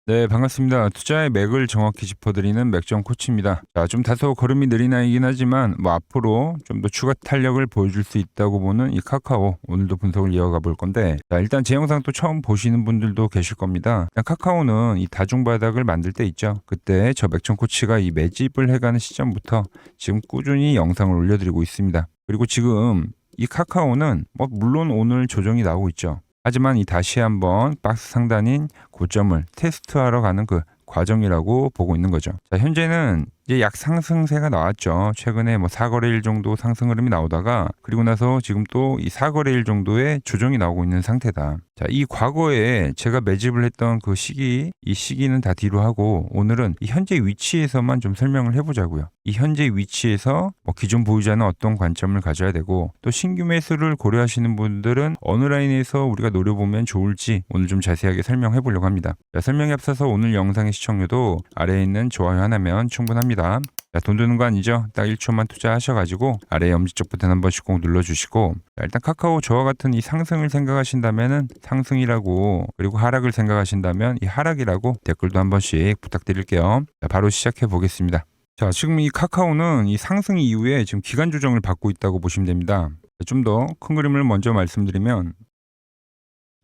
네, 반갑습니다. 투자의 맥을 정확히 짚어드리는 맥정 코치입니다. 자, 좀 다소 걸음이 느린 아이긴 하지만 앞으로 좀 더 추가 탄력을 보여줄 수 있다고 보는 이 카카오 오늘도 분석을 이어가 볼 건데, 자, 일단 제 영상 또 처음 보시는 분들도 계실 겁니다. 일단 카카오는 이 다중바닥을 만들 때 있죠. 그때 저 맥정 코치가 이 매집을 해가는 시점부터 지금 꾸준히 영상을 올려드리고 있습니다. 그리고 지금 이 카카오는 물론 오늘 조정이 나오고 있죠. 하지만 이 다시 한번 박스 상단인 고점을 테스트하러 가는 그 과정이라고 보고 있는 거죠. 자, 현재는 이제 약 상승세가 나왔죠. 최근에 4거래일 정도 상승 흐름이 나오다가 그리고 나서 지금 또 이 4거래일 정도의 조정이 나오고 있는 상태다. 자, 이 과거에 제가 매집을 했던 그 시기, 이 시기는 다 뒤로 하고 오늘은 이 현재 위치에서만 좀 설명을 해보자고요. 이 현재 위치에서 기존 보유자는 어떤 관점을 가져야 되고 또 신규 매수를 고려하시는 분들은 어느 라인에서 우리가 노려보면 좋을지 오늘 좀 자세하게 설명해 보려고 합니다. 자, 설명에 앞서서 오늘 영상의 시청료도 아래에 있는 좋아요 하나면 충분합니다. 자, 돈 드는 거 아니죠? 딱 1초만 투자하셔가지고 아래 엄지쪽 버튼 한 번씩 꼭 눌러주시고, 자, 일단 카카오 저와 같은 이 상승을 생각하신다면은 상승이라고, 그리고 하락을 생각하신다면 이 하락이라고 댓글도 한 번씩 부탁드릴게요. 자, 바로 시작해 보겠습니다. 자, 지금 이 카카오는 이 상승 이후에 지금 기간 조정을 받고 있다고 보시면 됩니다. 좀 더 큰 그림을 먼저 말씀드리면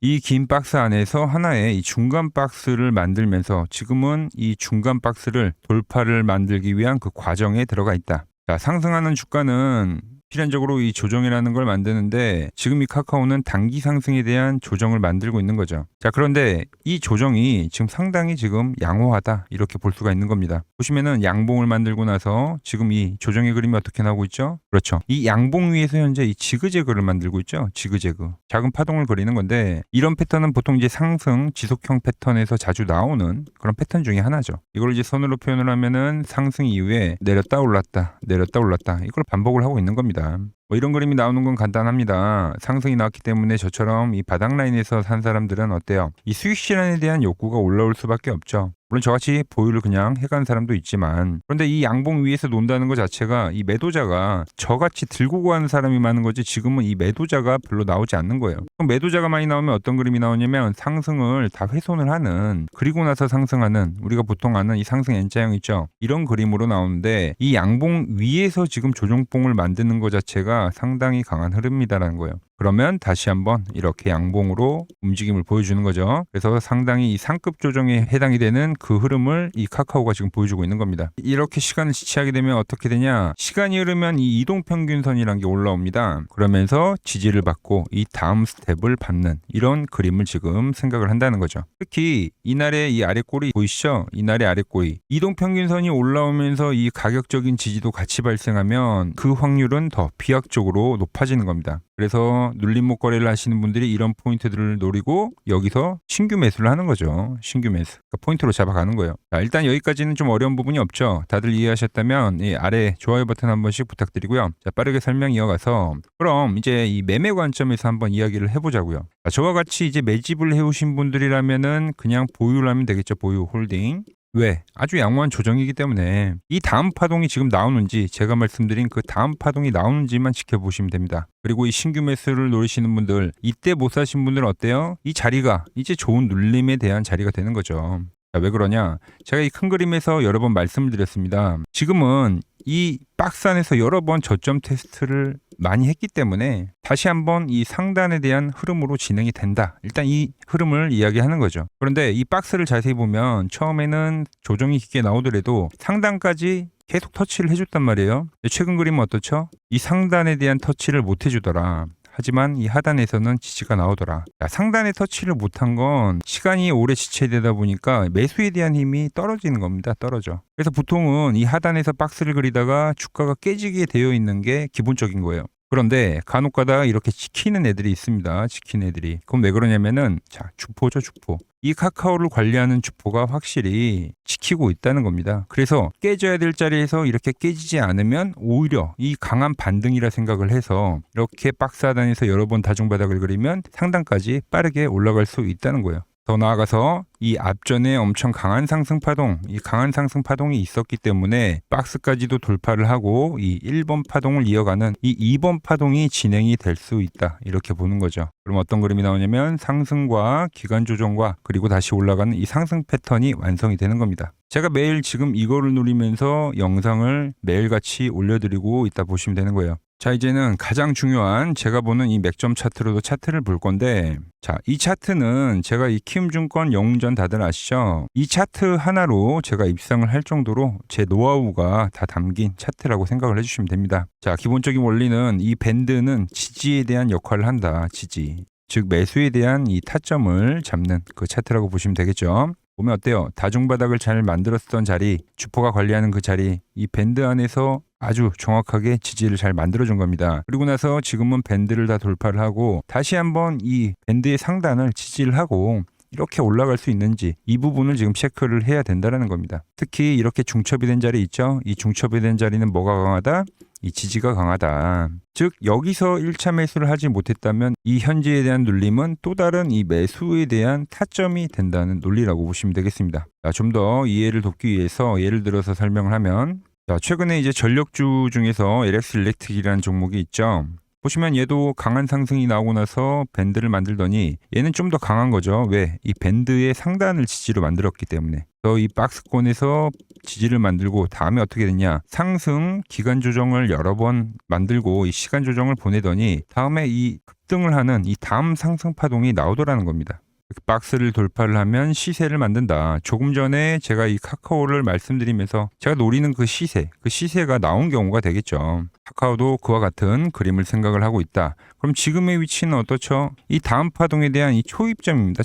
이 긴 박스 안에서 하나의 이 중간 박스를 만들면서 지금은 이 중간 박스를 돌파를 만들기 위한 그 과정에 들어가 있다. 자, 상승하는 주가는 필연적으로 이 조정이라는 걸 만드는데 지금 이 카카오는 단기 상승에 대한 조정을 만들고 있는 거죠. 자, 그런데 이 조정이 지금 상당히 지금 양호하다 이렇게 볼 수가 있는 겁니다. 보시면은 양봉을 만들고 나서 지금 이 조정의 그림이 어떻게 나오고 있죠? 그렇죠. 이 양봉 위에서 현재 이 지그재그를 만들고 있죠. 지그재그. 작은 파동을 그리는 건데 이런 패턴은 보통 이제 상승 지속형 패턴에서 자주 나오는 그런 패턴 중에 하나죠. 이걸 이제 선으로 표현을 하면은 상승 이후에 내렸다 올랐다 내렸다 올랐다 이걸 반복을 하고 있는 겁니다. 이런 그림이 나오는 건 간단합니다. 상승이 나왔기 때문에 저처럼 이 바닥 라인에서 산 사람들은 어때요? 이 수익 실현에 대한 욕구가 올라올 수밖에 없죠. 물론 저같이 보유를 그냥 해간 사람도 있지만, 그런데 이 양봉 위에서 논다는 것 자체가 이 매도자가 저같이 들고 가는 사람이 많은 거지 지금은 이 매도자가 별로 나오지 않는 거예요. 그럼 매도자가 많이 나오면 어떤 그림이 나오냐면 상승을 다 훼손을 하는, 그리고 나서 상승하는, 우리가 보통 아는 이 상승 N자형 있죠. 이런 그림으로 나오는데 이 양봉 위에서 지금 조정봉을 만드는 것 자체가 상당히 강한 흐름이다라는 거예요. 그러면 다시 한번 이렇게 양봉으로 움직임을 보여주는 거죠. 그래서 상당히 이 상급 조정에 해당이 되는 그 흐름을 이 카카오가 지금 보여주고 있는 겁니다. 이렇게 시간을 지체하게 되면 어떻게 되냐? 시간이 흐르면 이 이동평균선이라는 게 올라옵니다. 그러면서 지지를 받고 이 다음 스텝을 받는 이런 그림을 지금 생각을 한다는 거죠. 특히 이날의 이 아래 꼬리 보이시죠? 이날의 아래 꼬리. 이동평균선이 올라오면서 이 가격적인 지지도 같이 발생하면 그 확률은 더 비약적으로 높아지는 겁니다. 그래서 눌림목 거래를 하시는 분들이 이런 포인트들을 노리고 여기서 신규 매수를 하는 거죠. 신규 매수. 그러니까 포인트로 잡아가는 거예요. 자, 일단 여기까지는 좀 어려운 부분이 없죠. 다들 이해하셨다면 이 아래 좋아요 버튼 한 번씩 부탁드리고요. 자, 빠르게 설명 이어가서 그럼 이제 이 매매 관점에서 한번 이야기를 해보자고요. 자, 저와 같이 이제 매집을 해오신 분들이라면은 그냥 보유를 하면 되겠죠. 보유 홀딩. 왜? 아주 양호한 조정이기 때문에 이 다음 파동이 지금 나오는지, 제가 말씀드린 그 다음 파동이 나오는지만 지켜보시면 됩니다. 그리고 이 신규 매수를 노리시는 분들, 이때 못 사신 분들은 어때요? 이 자리가 이제 좋은 눌림에 대한 자리가 되는 거죠. 자, 왜 그러냐? 제가 이 큰 그림에서 여러 번 말씀을 드렸습니다. 지금은 이 박스 안에서 여러 번 저점 테스트를 많이 했기 때문에 다시 한번 이 상단에 대한 흐름으로 진행이 된다. 일단 이 흐름을 이야기하는 거죠. 그런데 이 박스를 자세히 보면 처음에는 조정이 깊게 나오더라도 상단까지 계속 터치를 해줬단 말이에요. 최근 그림은 어떻죠? 이 상단에 대한 터치를 못 해주더라. 하지만 이 하단에서는 지지가 나오더라. 자, 상단에 터치를 못한 건 시간이 오래 지체되다 보니까 매수에 대한 힘이 떨어지는 겁니다. 떨어져. 그래서 보통은 이 하단에서 박스를 그리다가 주가가 깨지게 되어 있는 게 기본적인 거예요. 그런데 간혹가다 이렇게 지키는 애들이 있습니다. 지키는 애들이. 그럼 왜 그러냐면은 자, 주포죠, 주포. 이 카카오를 관리하는 주포가 확실히 지키고 있다는 겁니다. 그래서 깨져야 될 자리에서 이렇게 깨지지 않으면 오히려 이 강한 반등이라 생각을 해서 이렇게 박스 하단에서 여러 번 다중바닥을 그리면 상단까지 빠르게 올라갈 수 있다는 거예요. 더 나아가서 이 앞전에 엄청 강한 상승 파동, 이 강한 상승 파동이 있었기 때문에 박스까지도 돌파를 하고 이 1번 파동을 이어가는 이 2번 파동이 진행이 될 수 있다. 이렇게 보는 거죠. 그럼 어떤 그림이 나오냐면 상승과 기간 조정과 그리고 다시 올라가는 이 상승 패턴이 완성이 되는 겁니다. 제가 매일 지금 이거를 누리면서 영상을 매일같이 올려드리고 있다 보시면 되는 거예요. 자, 이제는 가장 중요한 제가 보는 이 맥점 차트로도 차트를 볼 건데, 자, 이 차트는 제가 이 키움증권 영웅전 다들 아시죠? 이 차트 하나로 제가 입상을 할 정도로 제 노하우가 다 담긴 차트라고 생각을 해주시면 됩니다. 자, 기본적인 원리는 이 밴드는 지지에 대한 역할을 한다. 지지. 즉 매수에 대한 이 타점을 잡는 그 차트라고 보시면 되겠죠. 보면 어때요? 다중바닥을 잘 만들었던 자리, 주포가 관리하는 그 자리, 이 밴드 안에서 아주 정확하게 지지를 잘 만들어준 겁니다. 그리고 나서 지금은 밴드를 다 돌파를 하고 다시 한번 이 밴드의 상단을 지지를 하고 이렇게 올라갈 수 있는지 이 부분을 지금 체크를 해야 된다는 겁니다. 특히 이렇게 중첩이 된 자리 있죠? 이 중첩이 된 자리는 뭐가 강하다? 이 지지가 강하다. 즉 여기서 1차 매수를 하지 못했다면 이 현지에 대한 눌림은 또 다른 이 매수에 대한 타점이 된다는 논리라고 보시면 되겠습니다. 좀 더 이해를 돕기 위해서 예를 들어서 설명을 하면, 자, 최근에 이제 전력주 중에서 LX 일렉트릭이라는 종목이 있죠. 보시면 얘도 강한 상승이 나오고 나서 밴드를 만들더니 얘는 좀 더 강한 거죠. 왜? 이 밴드의 상단을 지지로 만들었기 때문에. 그래서 이 박스권에서 지지를 만들고 다음에 어떻게 됐냐? 상승 기간 조정을 여러 번 만들고 이 시간 조정을 보내더니 다음에 이 급등을 하는 이 다음 상승 파동이 나오더라는 겁니다. 박스를 돌파를 하면 시세를 만든다. 조금 전에 제가 이 카카오를 말씀드리면서 제가 노리는 그 시세가 나온 경우가 되겠죠. 카카오도 그와 같은 그림을 생각을 하고 있다. 그럼 지금의 위치는 어떻죠? 이 다음 파동에 대한 이 초입점입니다.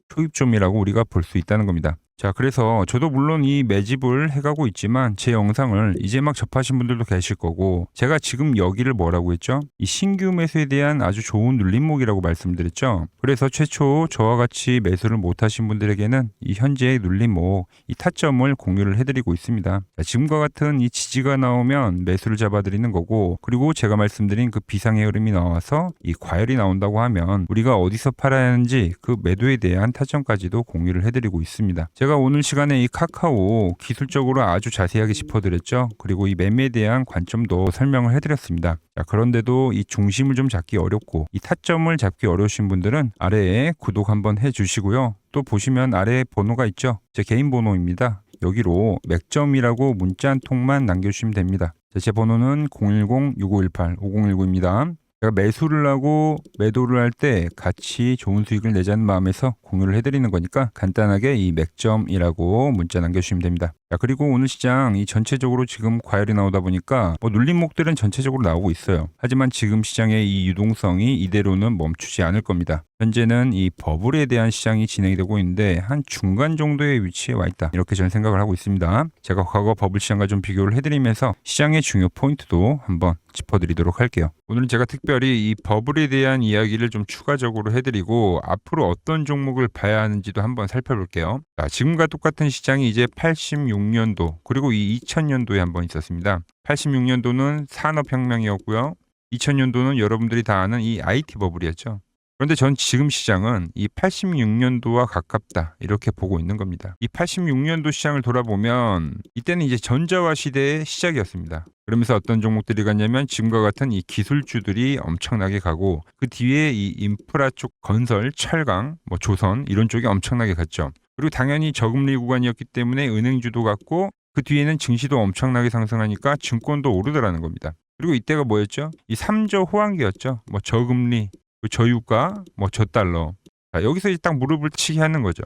초입점이라고 우리가 볼 수 있다는 겁니다. 자, 그래서 저도 물론 이 매집을 해가고 있지만 제 영상을 이제 막 접하신 분들도 계실 거고, 제가 지금 여기를 뭐라고 했죠? 이 신규 매수에 대한 아주 좋은 눌림목이라고 말씀드렸죠. 그래서 최초 저와 같이 매수를 못하신 분들에게는 이 현재의 눌림목, 이 타점을 공유를 해드리고 있습니다. 자, 지금과 같은 이 지지가 나오면 매수를 잡아드리는 거고, 그리고 제가 말씀드린 그 비상의 흐름이 나와서 이 과열이 나온다고 하면 우리가 어디서 팔아야 하는지 그 매도에 대한 타점까지도 공유를 해드리고 있습니다. 제가 오늘 시간에 이 카카오 기술적으로 아주 자세하게 짚어드렸죠. 그리고 이 매매에 대한 관점도 설명을 해드렸습니다. 자, 그런데도 이 중심을 좀 잡기 어렵고 이 타점을 잡기 어려우신 분들은 아래에 구독 한번 해주시고요. 또 보시면 아래에 번호가 있죠. 제 개인 번호입니다. 여기로 맥점이라고 문자 한 통만 남겨주시면 됩니다. 제 번호는 010-6518-5019입니다. 제가 매수를 하고 매도를 할 때 같이 좋은 수익을 내자는 마음에서 공유를 해드리는 거니까 간단하게 이 맥점이라고 문자 남겨주시면 됩니다. 자, 그리고 오늘 시장 이 전체적으로 지금 과열이 나오다 보니까 눌림목들은 전체적으로 나오고 있어요. 하지만 지금 시장의 이 유동성이 이대로는 멈추지 않을 겁니다. 현재는 이 버블에 대한 시장이 진행이 되고 있는데 한 중간 정도의 위치에 와 있다. 이렇게 저는 생각을 하고 있습니다. 제가 과거 버블 시장과 좀 비교를 해드리면서 시장의 중요 포인트도 한번 짚어드리도록 할게요. 오늘은 제가 특별히 이 버블에 대한 이야기를 좀 추가적으로 해드리고 앞으로 어떤 종목을 봐야 하는지도 한번 살펴볼게요. 자, 지금과 똑같은 시장이 이제 86년도 그리고 이 2000년도에 한번 있었습니다. 86년도는 산업혁명이었고요. 2000년도는 여러분들이 다 아는 이 IT 버블이었죠. 그런데 전 지금 시장은 이 86년도와 가깝다 이렇게 보고 있는 겁니다. 이 86년도 시장을 돌아보면 이때는 이제 전자화 시대의 시작이었습니다. 그러면서 어떤 종목들이 갔냐면 지금과 같은 이 기술주들이 엄청나게 가고 그 뒤에 이 인프라 쪽 건설, 철강, 조선 이런 쪽이 엄청나게 갔죠. 그리고 당연히 저금리 구간이었기 때문에 은행주도 갔고 그 뒤에는 증시도 엄청나게 상승하니까 증권도 오르더라는 겁니다. 그리고 이때가 뭐였죠? 이 3저 호황기였죠. 저금리, 저유가, 저달러. 자, 여기서 이제 딱 무릎을 치게 하는 거죠.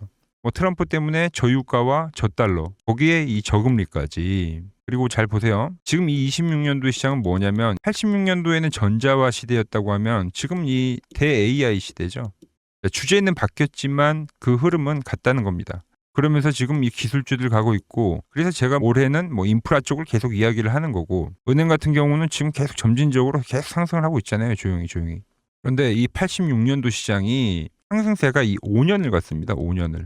트럼프 때문에 저유가와 저달러, 거기에 이 저금리까지. 그리고 잘 보세요. 지금 이 26년도의 시장은 뭐냐면 86년도에는 전자화 시대였다고 하면 지금 이 대 AI 시대죠. 주제는 바뀌었지만 그 흐름은 같다는 겁니다. 그러면서 지금 이 기술주들 가고 있고, 그래서 제가 올해는 인프라 쪽을 계속 이야기를 하는 거고, 은행 같은 경우는 지금 계속 점진적으로 계속 상승을 하고 있잖아요. 조용히. 그런데 이 86년도 시장이 상승세가 이 5년을 갔습니다. 5년을.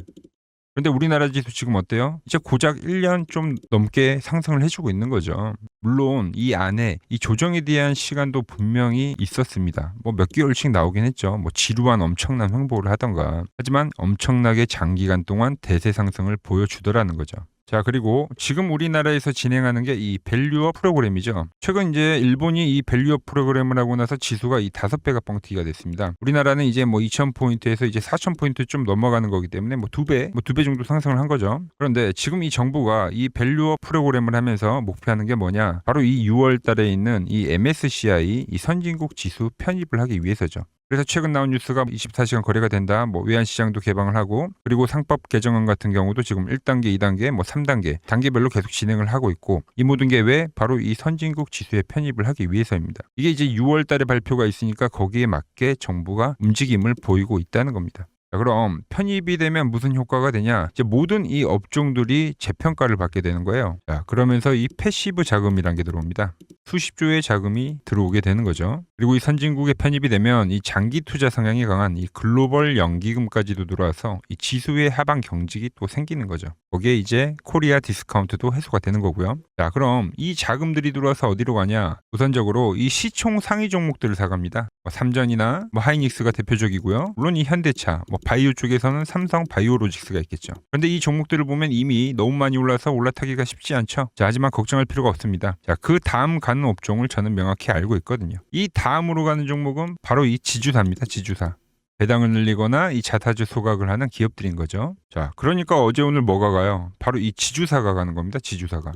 그런데 우리나라 지수 지금 어때요? 이제 고작 1년 좀 넘게 상승을 해주고 있는 거죠. 물론 이 안에 이 조정에 대한 시간도 분명히 있었습니다. 뭐 몇 개월씩 나오긴 했죠. 뭐 지루한 엄청난 횡보를 하던가. 하지만 엄청나게 장기간 동안 대세 상승을 보여주더라는 거죠. 자, 그리고 지금 우리나라에서 진행하는 게 이 밸류업 프로그램이죠. 최근 이제 일본이 이 밸류업 프로그램을 하고 나서 지수가 이 5배가 뻥튀기가 됐습니다. 우리나라는 이제 뭐 2,000포인트에서 이제 4,000포인트 좀 넘어가는 거기 때문에 뭐 2배 정도 상승을 한 거죠. 그런데 지금 이 정부가 이 밸류업 프로그램을 하면서 목표하는 게 뭐냐? 바로 이 6월 달에 있는 이 MSCI 이 선진국 지수 편입을 하기 위해서죠. 그래서 최근 나온 뉴스가 24시간 거래가 된다. 뭐 외환시장도 개방을 하고 그리고 상법 개정안 같은 경우도 지금 1단계, 2단계, 뭐 3단계 단계별로 계속 진행을 하고 있고 이 모든 게 왜? 바로 이 선진국 지수에 편입을 하기 위해서입니다. 이게 이제 6월 달에 발표가 있으니까 거기에 맞게 정부가 움직임을 보이고 있다는 겁니다. 자, 그럼 편입이 되면 무슨 효과가 되냐? 이제 모든 이 업종들이 재평가를 받게 되는 거예요. 자, 그러면서 이 패시브 자금이란 게 들어옵니다. 수십조의 자금이 들어오게 되는 거죠. 그리고 이 선진국에 편입이 되면 이 장기 투자 성향이 강한 이 글로벌 연기금까지도 들어와서 이 지수의 하방 경직이 또 생기는 거죠. 거기에 이제 코리아 디스카운트도 해소가 되는 거고요. 자, 그럼 이 자금들이 들어와서 어디로 가냐? 우선적으로 이 시총 상위 종목들을 사갑니다. 뭐 삼전이나 뭐 하이닉스가 대표적이고요. 물론 이 현대차, 뭐 바이오 쪽에서는 삼성 바이오로직스가 있겠죠. 그런데 이 종목들을 보면 이미 너무 많이 올라서 올라타기가 쉽지 않죠. 자, 하지만 걱정할 필요가 없습니다. 자, 그 다음 가는 업종을 저는 명확히 알고 있거든요. 이 다음으로 가는 종목은 바로 이 지주사입니다. 지주사. 배당을 늘리거나 이 자사주 소각을 하는 기업들인 거죠. 자, 그러니까 어제 오늘 뭐가 가요? 바로 이 지주사가 가는 겁니다. 지주사가.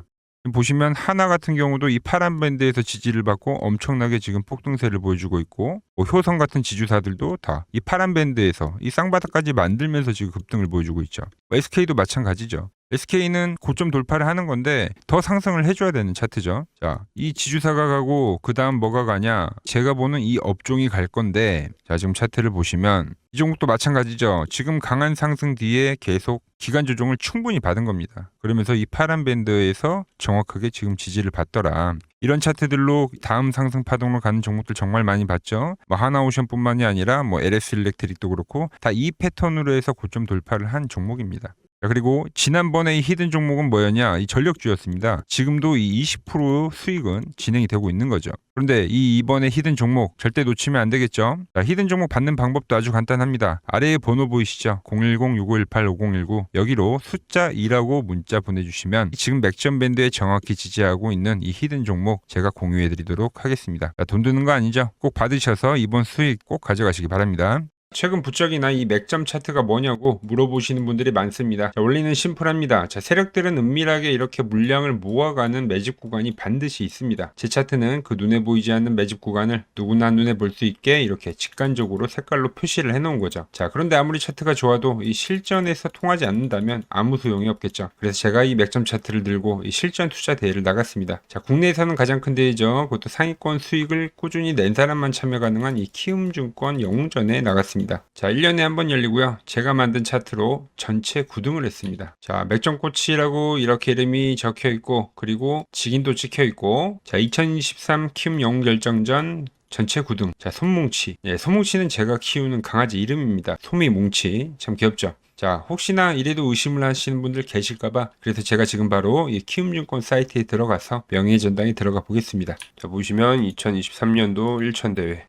보시면 하나 같은 경우도 이 파란 밴드에서 지지를 받고 엄청나게 지금 폭등세를 보여주고 있고 뭐 효성 같은 지주사들도 다 이 파란 밴드에서 이 쌍바닥까지 만들면서 지금 급등을 보여주고 있죠. SK도 마찬가지죠. SK는 고점 돌파를 하는 건데 더 상승을 해줘야 되는 차트죠. 자, 이 지주사가 가고 그 다음 뭐가 가냐? 제가 보는 이 업종이 갈 건데 자, 지금 차트를 보시면 이 종목도 마찬가지죠. 지금 강한 상승 뒤에 계속 기간 조정을 충분히 받은 겁니다. 그러면서 이 파란 밴드에서 정확하게 지금 지지를 받더라. 이런 차트들로 다음 상승 파동으로 가는 종목들 정말 많이 봤죠. 뭐 하나오션뿐만이 아니라 뭐 LS 일렉트릭도 그렇고 다 이 패턴으로 해서 고점 돌파를 한 종목입니다. 자, 그리고 지난번에 이 히든 종목은 뭐였냐? 이 전력주였습니다. 지금도 이 20% 수익은 진행이 되고 있는 거죠. 그런데 이번에 히든 종목 절대 놓치면 안 되겠죠? 자, 히든 종목 받는 방법도 아주 간단합니다. 아래에 번호 보이시죠? 010-6518-5019 여기로 숫자 2라고 문자 보내주시면 지금 맥점 밴드에 정확히 지지하고 있는 이 히든 종목 제가 공유해드리도록 하겠습니다. 자, 돈 드는 거 아니죠? 꼭 받으셔서 이번 수익 꼭 가져가시기 바랍니다. 최근 부쩍이나 이 맥점 차트가 뭐냐고 물어보시는 분들이 많습니다. 자, 원리는 심플합니다. 자, 세력들은 은밀하게 이렇게 물량을 모아가는 매집 구간이 반드시 있습니다. 제 차트는 그 눈에 보이지 않는 매집 구간을 누구나 눈에 볼 수 있게 이렇게 직관적으로 색깔로 표시를 해놓은 거죠. 자, 그런데 아무리 차트가 좋아도 이 실전에서 통하지 않는다면 아무 소용이 없겠죠. 그래서 제가 이 맥점 차트를 들고 이 실전 투자 대회를 나갔습니다. 자, 국내에서는 가장 큰 대회죠. 그것도 상위권 수익을 꾸준히 낸 사람만 참여 가능한 이 키움증권 영웅전에 나갔습니다. 자, 1년에 한 번 열리고요. 제가 만든 차트로 전체 9등을 했습니다. 자, 맥점코치라고 이렇게 이름이 적혀 있고 그리고 직인도 찍혀 있고 자, 2023 키움 영웅 결정전 전체 9등. 자, 솜뭉치. 예, 솜뭉치는 제가 키우는 강아지 이름입니다. 솜이뭉치. 참 귀엽죠? 자, 혹시나 이래도 의심을 하시는 분들 계실까봐 그래서 제가 지금 바로 이 키움증권 사이트에 들어가서 명예의 전당에 들어가 보겠습니다. 자, 보시면 2023년도 1천대회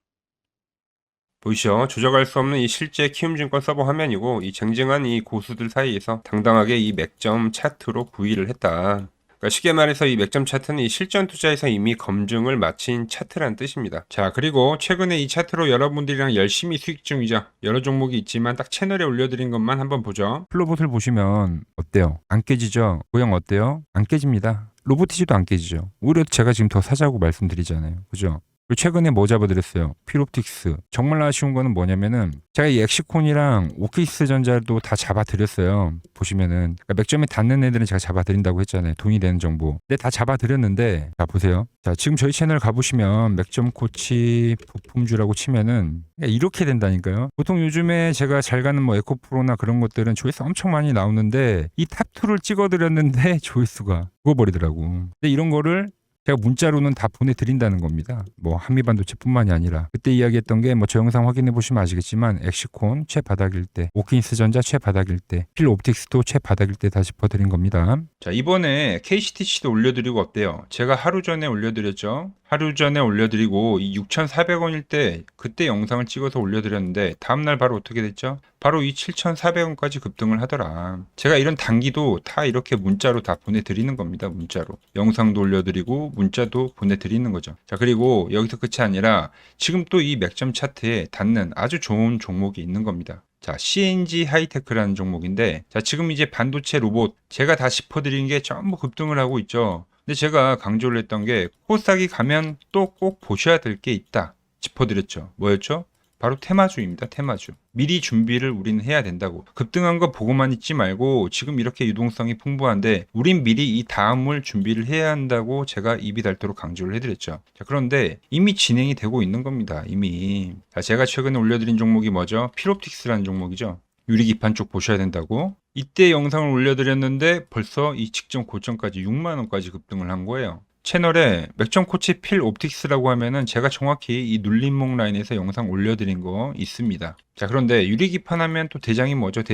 보이시죠? 조작할 수 없는 이 실제 키움증권 서버 화면이고 이 쟁쟁한 이 고수들 사이에서 당당하게 이 맥점 차트로 구의를 했다. 그러니까 쉽게 말해서 이 맥점 차트는 이 실전 투자에서 이미 검증을 마친 차트란 뜻입니다. 자, 그리고 최근에 이 차트로 여러분들이랑 열심히 수익 중이죠. 여러 종목이 있지만 딱 채널에 올려드린 것만 한번 보죠. 플로봇을 보시면 어때요? 안 깨지죠? 고형 어때요? 안 깨집니다. 로보티지도 안 깨지죠. 오히려 제가 지금 더 사자고 말씀드리잖아요. 그죠? 그리고 최근에 뭐 잡아드렸어요? 피롭틱스. 정말 아쉬운 거는 뭐냐면은 제가 이 엑시콘이랑 오키스 전자도 다 잡아드렸어요. 보시면은 그러니까 맥점에 닿는 애들은 제가 잡아드린다고 했잖아요. 돈이 되는 정보. 근데 다 잡아드렸는데 자 보세요. 자, 지금 저희 채널 가보시면 맥점 코치 부품주라고 치면은 이렇게 된다니까요. 보통 요즘에 제가 잘 가는 뭐 에코프로나 그런 것들은 조회수 엄청 많이 나오는데 이 탑2를 찍어드렸는데 조회수가 죽어버리더라고. 근데 이런 거를 제가 문자로는 다 보내드린다는 겁니다. 뭐 한미반도체뿐만이 아니라 그때 이야기했던 게 뭐 저 영상 확인해 보시면 아시겠지만 엑시콘 최바닥일 때, 오킨스전자 최바닥일 때, 필옵틱스도 최바닥일 때 다 짚어드린 겁니다. 자, 이번에 KCTC도 올려드리고 어때요? 제가 하루 전에 올려드렸죠. 하루 전에 올려드리고 이 6,400원일 때 그때 영상을 찍어서 올려드렸는데 다음날 바로 어떻게 됐죠? 바로 이 7,400원까지 급등을 하더라. 제가 이런 단기도 다 이렇게 문자로 다 보내드리는 겁니다. 문자로. 영상도 올려드리고 문자도 보내드리는 거죠. 자, 그리고 여기서 끝이 아니라 지금 또 이 맥점 차트에 닿는 아주 좋은 종목이 있는 겁니다. 자, CNG 하이테크라는 종목인데, 자, 지금 이제 반도체 로봇, 제가 다 짚어드린 게 전부 급등을 하고 있죠. 근데 제가 강조를 했던 게, 코스닥이 가면 또 꼭 보셔야 될 게 있다. 짚어드렸죠. 뭐였죠? 바로 테마주입니다. 테마주. 미리 준비를 우리는 해야 된다고. 급등한 거 보고만 있지 말고 지금 이렇게 유동성이 풍부한데 우린 미리 이 다음을 준비를 해야 한다고 제가 입이 닳도록 강조를 해드렸죠. 자, 그런데 이미 진행이 되고 있는 겁니다. 이미. 자, 제가 최근에 올려드린 종목이 뭐죠? 필옵틱스라는 종목이죠. 유리기판 쪽 보셔야 된다고. 이때 영상을 올려드렸는데 벌써 이 직전 고점까지 6만원까지 급등을 한 거예요. 채널에 맥점 코치 필 옵틱스라고 하면은 제가 정확히 이 눌림목 라인에서 영상 올려드린 거 있습니다. 자, 그런데 유리기판 하면 또 대장이 뭐죠?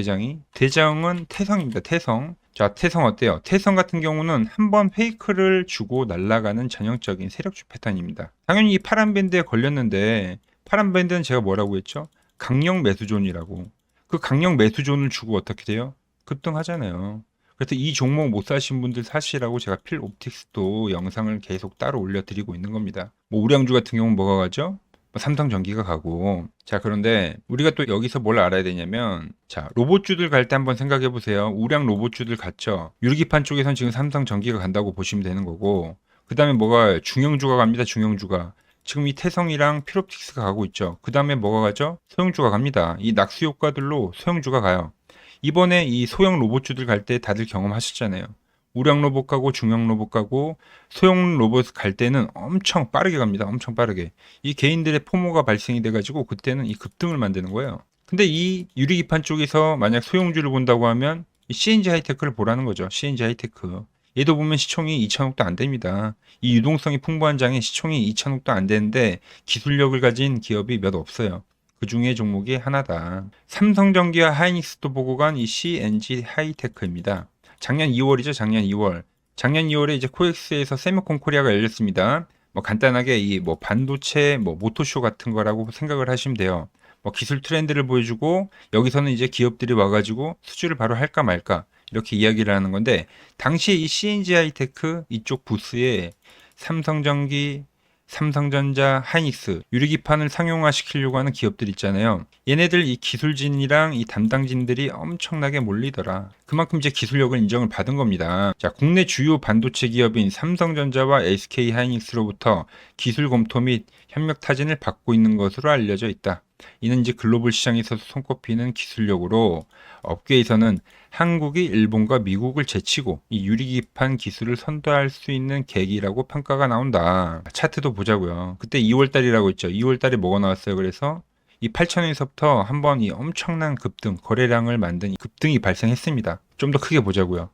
대장은 태성입니다. 태성. 자, 태성 어때요? 태성 같은 경우는 한번 페이크를 주고 날아가는 전형적인 세력주 패턴입니다. 당연히 이 파란 밴드에 걸렸는데 파란 밴드는 제가 뭐라고 했죠? 강력 매수존이라고. 그 강력 매수존을 주고 어떻게 돼요? 급등하잖아요. 그래서 이 종목 못 사신 분들 사시라고 제가 필 옵틱스도 영상을 계속 따로 올려드리고 있는 겁니다. 뭐 우량주 같은 경우는 뭐가 가죠? 뭐 삼성전기가 가고. 자, 그런데 우리가 또 여기서 뭘 알아야 되냐면, 자, 로봇주들 갈 때 한번 생각해 보세요. 우량 로봇주들 갔죠. 유리기판 쪽에선 지금 삼성전기가 간다고 보시면 되는 거고, 그 다음에 뭐가 중형주가 갑니다. 중형주가. 지금 이 태성이랑 필옵틱스가 가고 있죠. 그 다음에 뭐가 가죠? 소형주가 갑니다. 이 낙수 효과들로 소형주가 가요. 이번에 이 소형 로봇주들 갈 때 다들 경험하셨잖아요. 우량 로봇 가고 중형 로봇 가고 소형 로봇 갈 때는 엄청 빠르게 갑니다. 엄청 빠르게. 이 개인들의 포모가 발생이 돼가지고 그때는 이 급등을 만드는 거예요. 근데 이 유리기판 쪽에서 만약 소형주를 본다고 하면 이 CNG 하이테크를 보라는 거죠. CNG 하이테크. 얘도 보면 시총이 2천억도 안 됩니다. 이 유동성이 풍부한 장에 시총이 2천억도 안 되는데 기술력을 가진 기업이 몇 없어요. 그 중에 종목이 하나다. 삼성전기와 하이닉스도 보고 간 이 CNG 하이테크입니다. 작년 2월이죠. 작년 2월. 작년 2월에 이제 코엑스에서 세미콘 코리아가 열렸습니다. 뭐 간단하게 이 뭐 반도체 뭐 모토쇼 같은 거라고 생각을 하시면 돼요. 뭐 기술 트렌드를 보여주고 여기서는 이제 기업들이 와가지고 수주를 바로 할까 말까 이렇게 이야기를 하는 건데 당시에 이 CNG 하이테크 이쪽 부스에 삼성전기, 삼성전자, 하이닉스, 유리기판을 상용화시키려고 하는 기업들 있잖아요. 얘네들 이 기술진이랑 이 담당진들이 엄청나게 몰리더라. 그만큼 이제 기술력을 인정을 받은 겁니다. 자, 국내 주요 반도체 기업인 삼성전자와 SK 하이닉스로부터 기술 검토 및 협력 타진을 받고 있는 것으로 알려져 있다. 이는 이제 글로벌 시장에서 손꼽히는 기술력으로 업계에서는 한국이 일본과 미국을 제치고 이 유리기판 기술을 선도할 수 있는 계기라고 평가가 나온다. 차트도 보자고요. 그때 2월달이라고 했죠. 2월달에 뭐가 나왔어요? 그래서 이 8천원에서부터 한번 이 엄청난 급등, 거래량을 만든 급등이 발생했습니다. 좀 더 크게 보자고요.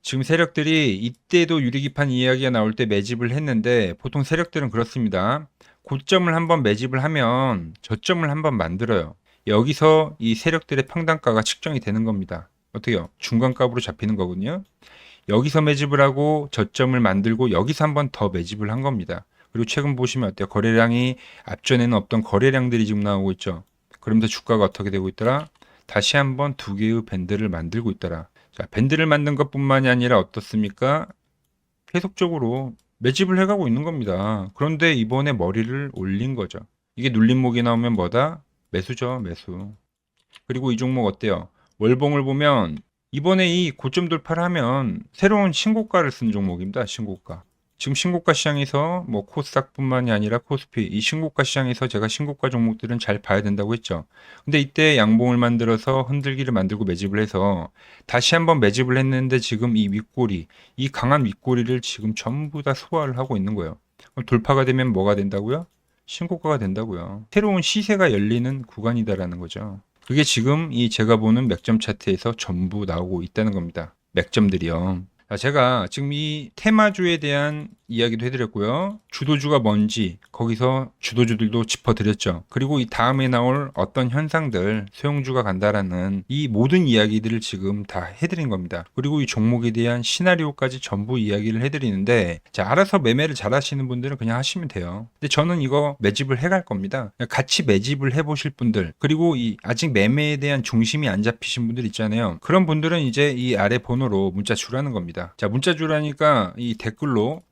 지금 세력들이 이때도 유리기판 이야기가 나올 때 매집을 했는데 보통 세력들은 그렇습니다. 고점을 한번 매집을 하면 저점을 한번 만들어요. 여기서 이 세력들의 평단가가 측정이 되는 겁니다. 어떻게요? 중간값으로 잡히는 거군요. 여기서 매집을 하고 저점을 만들고 여기서 한번 더 매집을 한 겁니다. 그리고 최근 보시면 어때요? 거래량이 앞전에는 없던 거래량들이 지금 나오고 있죠. 그러면서 주가가 어떻게 되고 있더라? 다시 한번 두 개의 밴드를 만들고 있더라. 자, 밴드를 만든 것뿐만이 아니라 어떻습니까? 계속적으로 매집을 해가고 있는 겁니다. 그런데 이번에 머리를 올린 거죠. 이게 눌림목이 나오면 뭐다? 매수죠, 매수. 그리고 이 종목 어때요? 월봉을 보면 이번에 이 고점 돌파를 하면 새로운 신고가를 쓴 종목입니다. 신고가. 지금 신고가 시장에서 뭐 코스닥뿐만이 아니라 코스피 이 신고가 시장에서 제가 신고가 종목들은 잘 봐야 된다고 했죠. 근데 이때 양봉을 만들어서 흔들기를 만들고 매집을 해서 다시 한번 매집을 했는데 지금 이 윗꼬리, 이 강한 윗꼬리를 지금 전부 다 소화를 하고 있는 거예요. 그럼 돌파가 되면 뭐가 된다고요? 신고가가 된다고요. 새로운 시세가 열리는 구간이다라는 거죠. 그게 지금 이 제가 보는 맥점 차트에서 전부 나오고 있다는 겁니다. 맥점들이요. 자, 제가 지금 이 테마주에 대한 이야기도 해드렸고요. 주도주가 뭔지 거기서 주도주들도 짚어드렸죠. 그리고 이 다음에 나올 어떤 현상들, 소형주가 간다라는 이 모든 이야기들을 지금 다 해드린 겁니다. 그리고 이 종목에 대한 시나리오까지 전부 이야기를 해드리는데, 자, 알아서 매매를 잘 하시는 분들은 그냥 하시면 돼요. 근데 저는 이거 매집을 해갈 겁니다. 같이 매집을 해보실 분들, 그리고 이 아직 매매에 대한 중심이 안 잡히신 분들 있잖아요. 그런 분들은 이제 이 아래 번호로 문자 주라는 겁니다. 자, 문자 주라니까 이 댓글로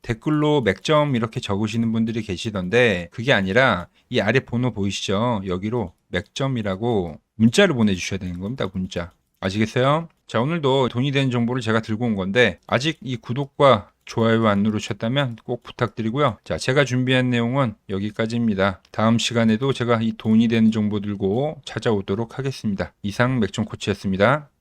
맥점 이렇게 적으시는 분들이 계시던데, 그게 아니라 이 아래 번호 보이시죠? 여기로 맥점이라고 문자를 보내주셔야 되는 겁니다. 문자. 아시겠어요? 자, 오늘도 돈이 되는 정보를 제가 들고 온 건데, 아직 이 구독과 좋아요 안 누르셨다면 꼭 부탁드리고요. 자, 제가 준비한 내용은 여기까지입니다. 다음 시간에도 제가 이 돈이 되는 정보 들고 찾아오도록 하겠습니다. 이상 맥점 코치였습니다.